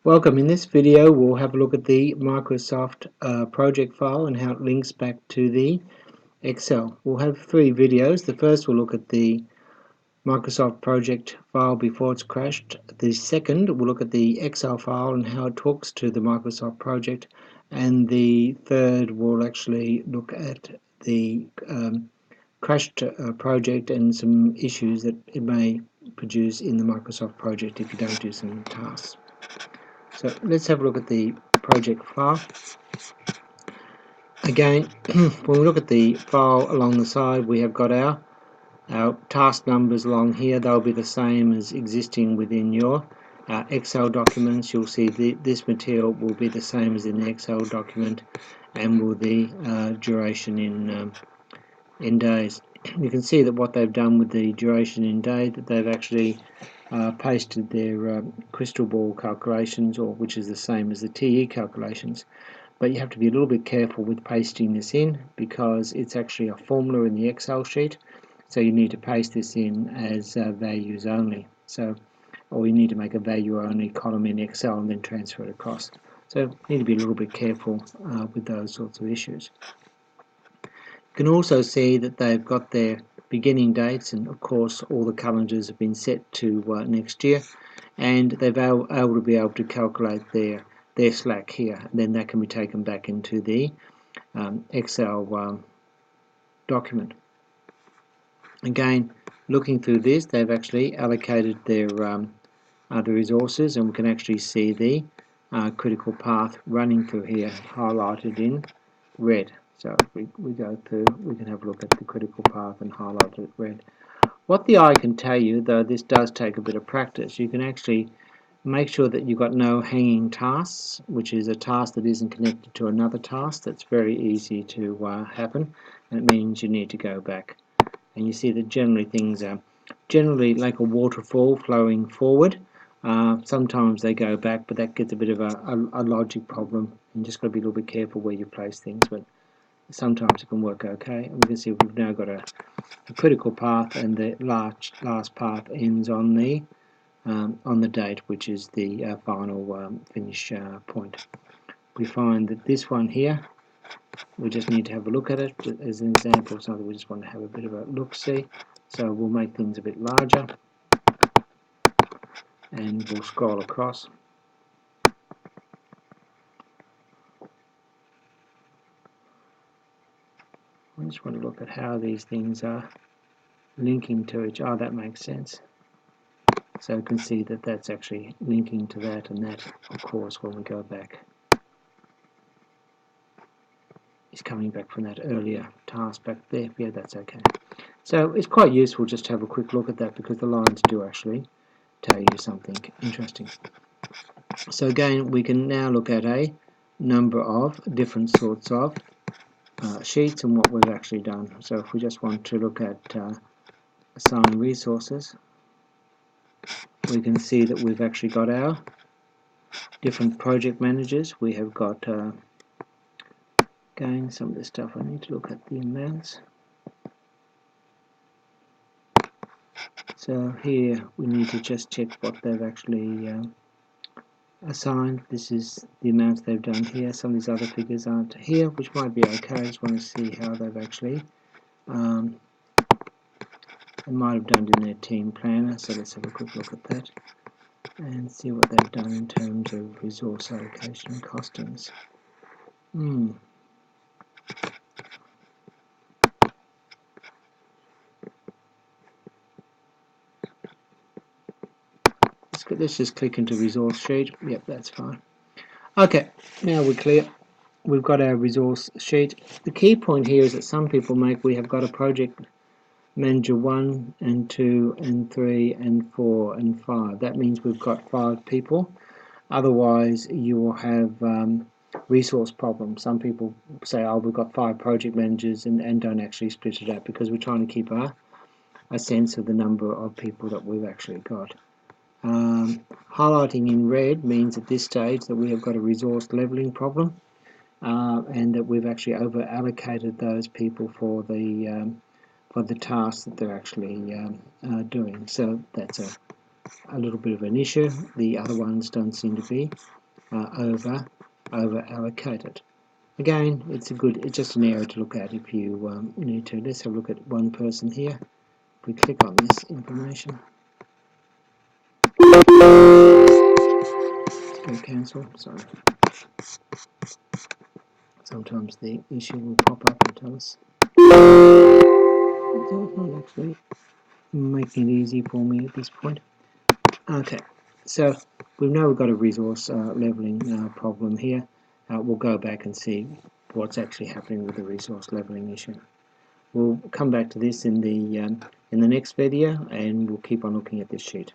Welcome. In this video we'll have a look at the Microsoft project file and how it links back to the Excel. We'll have three videos. The first will look at the Microsoft project file before it's crashed. The second we'll look at the Excel file and how it talks to the Microsoft project, and the third will actually look at the crashed project and some issues that it may produce in the Microsoft project if you don't do some tasks. So let's have a look at the project file. Again, when we look at the file along the side, we have got our task numbers along here. They'll be the same as existing within your Excel documents. You'll see this material will be the same as in the Excel document, and will the duration in days. You can see that what they've done with the duration in day, that they've actually pasted their crystal ball calculations, or which is the same as the TE calculations, but you have to be a little bit careful with pasting this in because it's actually a formula in the Excel sheet, so you need to paste this in as values only. Or you need to make a value only column in Excel and then transfer it across. So you need to be a little bit careful with those sorts of issues. You can also see that they've got their beginning dates, and of course all the calendars have been set to next year, and they've able to calculate their slack here, and then that can be taken back into the Excel document. Again, looking through this, they've actually allocated their the resources, and we can actually see the critical path running through here highlighted in red. So if we go through, we can have a look at the critical path and highlight it red. What the eye can tell you, though this does take a bit of practice, you can actually make sure that you've got no hanging tasks, which is a task that isn't connected to another task. That's very easy to happen, and it means you need to go back. And you see that generally things are generally like a waterfall flowing forward. Sometimes they go back, but that gets a bit of a logic problem. You just got to be a little bit careful where you place things, but sometimes it can work okay. And we can see we've now got a critical path, and the last path ends on the date, which is the final finish point. We find that this one here, we just need to have a look at it as an example. So we just want to have a bit of a look-see. So we'll make things a bit larger, and we'll scroll across. I just want to look at how these things are linking to each other. That makes sense. So you can see that that's actually linking to that, and that, of course, when we go back, is coming back from that earlier task back there. Yeah, that's okay. So it's quite useful just to have a quick look at that, because the lines do actually tell you something interesting. So again, we can now look at a number of different sorts of sheets and what we've actually done. So if we just want to look at assign resources, we can see that we've actually got our different project managers. We have got again, some of the stuff I need to look at the amounts. So here we need to just check what they've actually assigned. This is the amounts they've done here. Some of these other figures aren't here, which might be okay. I just want to see how they've actually they might have done it in their team planner. So let's have a quick look at that and see what they've done in terms of resource allocation and costings. Let's just click into resource sheet. Yep, that's fine. Okay, now we're clear. We've got our resource sheet. The key point here is that some people make, we have got a project manager 1 and 2 and 3 and 4 and 5. That means we've got 5 people. Otherwise you will have resource problems. Some people say, oh, we've got 5 project managers, and don't actually split it up, because we're trying to keep a sense of the number of people that we've actually got. Highlighting in red means at this stage that we have got a resource leveling problem, and that we've actually over allocated those people for the tasks that they're actually doing. So that's a little bit of an issue. The other ones don't seem to be over allocated. Again, it's just an area to look at if you need to. Let's have a look at one person here. If we click on this information, let's go cancel. Sorry. Sometimes the issue will pop up and tell us. It's not actually making it easy for me at this point. Okay, so we know we've got a resource leveling problem here. We'll go back and see what's actually happening with the resource leveling issue. We'll come back to this in the next video, and we'll keep on looking at this sheet.